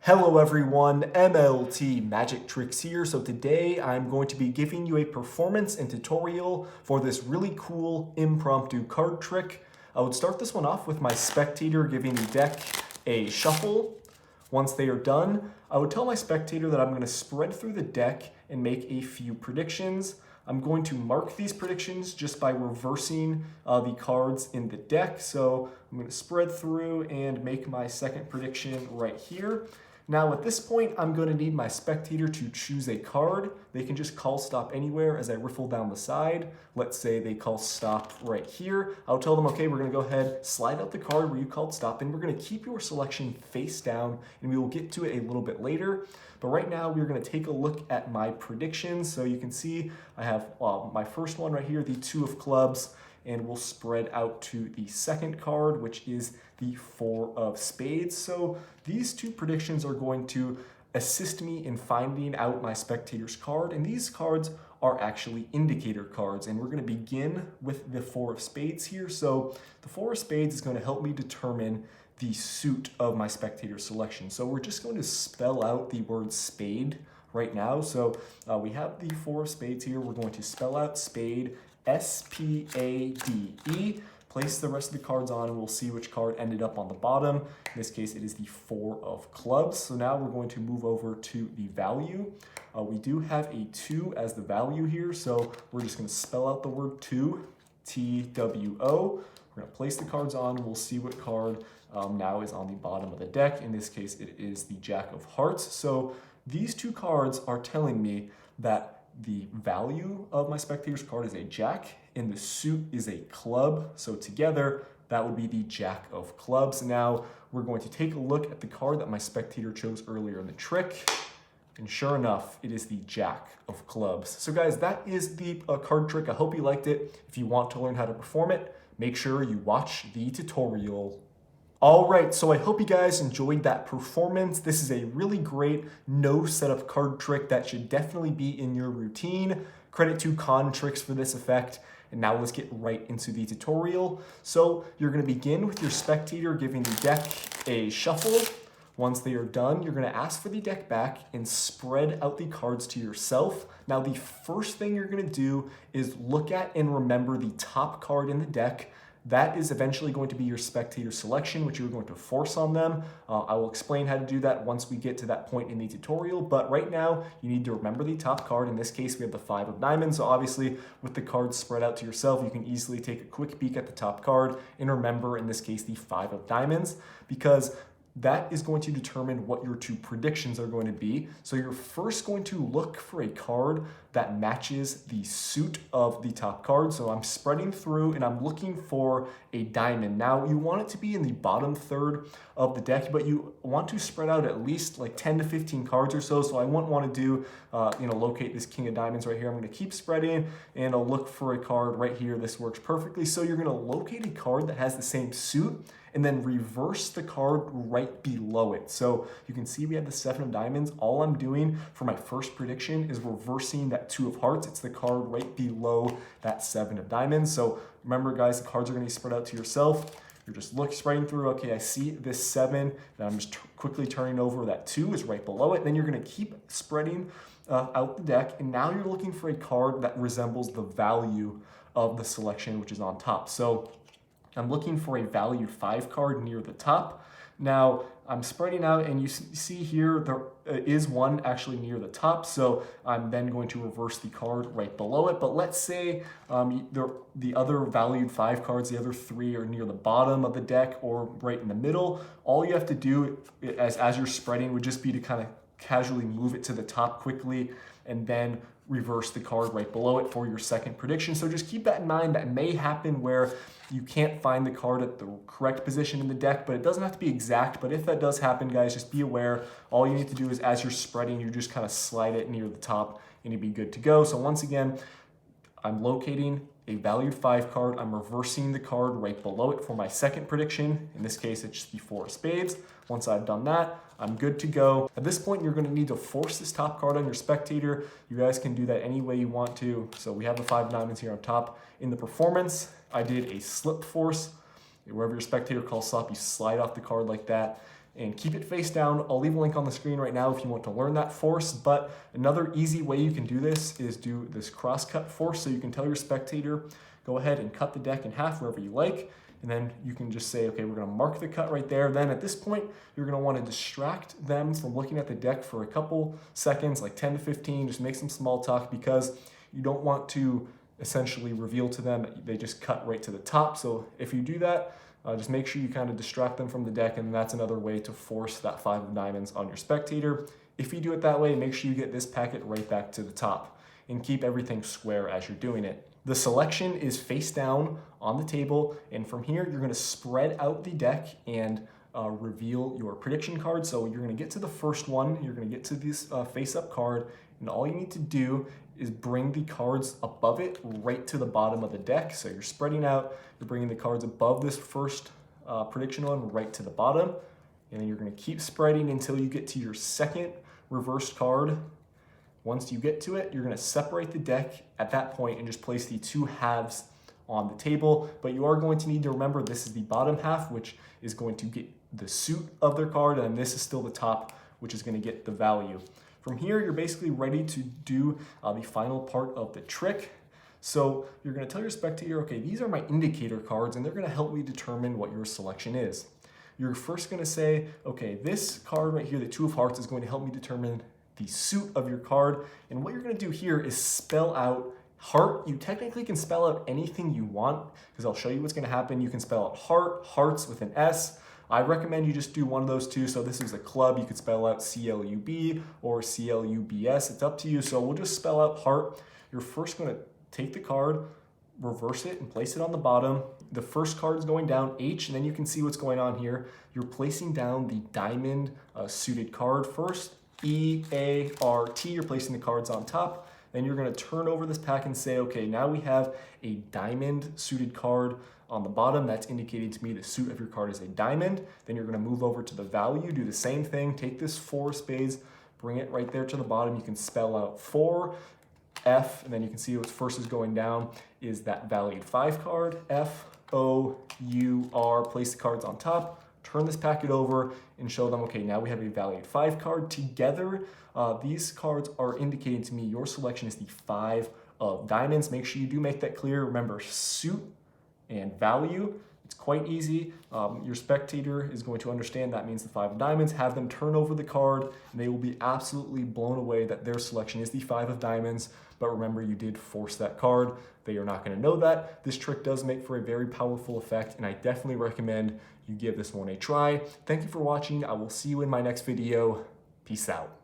Hello everyone, MLT Magic Tricks here. So today I'm going to be giving you a performance and tutorial for this really cool impromptu card trick. I would start this one off with my spectator giving the deck a shuffle. Once they are done, I would tell my spectator that I'm going to spread through the deck and make a few predictions. I'm going to mark these predictions just by reversing the cards in the deck. So I'm going to spread through and make my second prediction right here. Now at this point, I'm going to need my spectator to choose a card. They can just call stop anywhere as I riffle down the side. Let's say they call stop right here. I'll tell them, okay, we're going to go ahead, slide out the card where you called stop, and we're going to keep your selection face down, and we will get to it a little bit later. But right now, we're going to take a look at my predictions. So you can see I have my first one right here, the 2 of clubs, and we'll spread out to the second card, which is the 4 of spades. So these 2 predictions are going to assist me in finding out my spectator's card, and these cards are actually indicator cards, and we're going to begin with the 4 of spades here. So the 4 of spades is going to help me determine the suit of my spectator's selection. So we're just going to spell out the word spade right now. So we have the 4 of spades here. We're going to spell out spade, S-P-A-D-E. Place the rest of the cards on and we'll see which card ended up on the bottom. In this case, it is the 4 of clubs. So now we're going to move over to the value. We do have a 2 as the value here. So we're just going to spell out the word 2, T-W-O. We're going to place the cards on and we'll see what card now is on the bottom of the deck. In this case, it is the Jack of Hearts. So these 2 cards are telling me that the value of my spectator's card is a jack and the suit is a club. So together, that would be the Jack of clubs. Now we're going to take a look at the card that my spectator chose earlier in the trick. And sure enough, it is the Jack of clubs. So guys, that is the card trick. I hope you liked it. If you want to learn how to perform it, make sure you watch the tutorial. All right, so I hope you guys enjoyed that performance. This is a really great no setup card trick that should definitely be in your routine. Credit to Con Tricks for this effect. And now let's get right into the tutorial. So you're gonna begin with your spectator giving the deck a shuffle. Once they are done, you're gonna ask for the deck back and spread out the cards to yourself. Now the first thing you're gonna do is look at and remember the top card in the deck. That is eventually going to be your spectator selection, which you're going to force on them. I will explain how to do that once we get to that point in the tutorial, but right now you need to remember the top card. In this case, we have the 5 of diamonds, so obviously with the cards spread out to yourself, you can easily take a quick peek at the top card and remember, in this case, the 5 of diamonds, because that is going to determine what your 2 predictions are going to be. So you're first going to look for a card that matches the suit of the top card. So I'm spreading through and I'm looking for a diamond. Now you want it to be in the bottom third of the deck, but you want to spread out at least like 10 to 15 cards or so. So I wouldn't want to do, locate this king of diamonds right here. I'm going to keep spreading and I'll look for a card right here. This works perfectly. So you're going to locate a card that has the same suit and then reverse the card right below it. So you can see we have the 7 of diamonds. All I'm doing for my first prediction is reversing that 2 of hearts. It's the card right below that 7 of diamonds. So remember guys, the cards are gonna be spread out to yourself. You're just spreading through, okay, I see this 7, then I'm just quickly turning over that 2 is right below it. Then you're gonna keep spreading out the deck, and now you're looking for a card that resembles the value of the selection, which is on top. So I'm looking for a valued 5 card near the top. Now I'm spreading out and you see here there is one actually near the top. So I'm then going to reverse the card right below it. But let's say the other valued 5 cards, the other 3 are near the bottom of the deck or right in the middle. All you have to do as you're spreading would just be to kind of casually move it to the top quickly and then reverse the card right below it for your second prediction. So just keep that in mind. That may happen where you can't find the card at the correct position in the deck, but it doesn't have to be exact. But if that does happen, guys, just be aware. All you need to do is as you're spreading, you just kind of slide it near the top and you'll be good to go. So once again, I'm locating a valued 5 card. I'm reversing the card right below it for my second prediction. In this case, it's the 4 of spades. Once I've done that, I'm good to go. At this point, you're going to need to force this top card on your spectator. You guys can do that any way you want to. So we have the 5 diamonds here on top. In the performance, I did a slip force. Wherever your spectator calls stop, you slide off the card like that. and keep it face down. I'll leave a link on the screen right now if you want to learn that force, but another easy way you can do this is do this cross-cut force. So you can tell your spectator, go ahead and cut the deck in half wherever you like, and then you can just say, okay, we're gonna mark the cut right there. Then at this point, you're gonna wanna distract them from looking at the deck for a couple seconds, like 10 to 15, just make some small talk, because you don't want to essentially reveal to them that they just cut right to the top. So if you do that, just make sure you kind of distract them from the deck, and that's another way to force that 5 of diamonds on your spectator. If you do it that way, make sure you get this packet right back to the top and keep everything square as you're doing it. The selection is face down on the table, and from here you're going to spread out the deck and reveal your prediction card. So you're going to get to the first one, you're going to get to this face up card, and all you need to do is bring the cards above it right to the bottom of the deck. So you're spreading out, you're bringing the cards above this first prediction one right to the bottom, and then you're going to keep spreading until you get to your second reversed card. Once you get to it, you're going to separate the deck at that point and just place the 2 halves on the table. But you are going to need to remember this is the bottom half, which is going to get the suit of their card, and this is still the top, which is going to get the value. From here, you're basically ready to do the final part of the trick. So you're going to tell your spectator, okay, these are my indicator cards, and they're going to help me determine what your selection is. You're first going to say, okay, this card right here, the 2 of hearts, is going to help me determine the suit of your card. And what you're going to do here is spell out heart. You technically can spell out anything you want, because I'll show you what's going to happen. You can spell out heart, hearts with an S. I recommend you just do one of those 2. So this is a club. You could spell out C-L-U-B or C-L-U-B-S. It's up to you. So we'll just spell out heart. You're first going to take the card, reverse it, and place it on the bottom. The first card is going down, H, and then you can see what's going on here. You're placing down the diamond suited card first. E-A-R-T, you're placing the cards on top. Then you're going to turn over this pack and say, okay, now we have a diamond suited card on the bottom. That's indicating to me the suit of your card is a diamond. Then you're going to move over to the value, do the same thing, take this 4 of spades, bring it right there to the bottom. You can spell out 4, F, and then you can see what's first is going down is that valued 5 card, F-O-U-R, place the cards on top. Turn this packet over and show them, okay, now we have a valued 5 card. Together, these cards are indicating to me your selection is the 5 of diamonds. Make sure you do make that clear. Remember, suit and value. It's quite easy. Your spectator is going to understand that means the 5 of diamonds. Have them turn over the card, and they will be absolutely blown away that their selection is the 5 of diamonds. But remember, you did force that card. They are not going to know that. This trick does make for a very powerful effect, and I definitely recommend you give this one a try. Thank you for watching. I will see you in my next video. Peace out.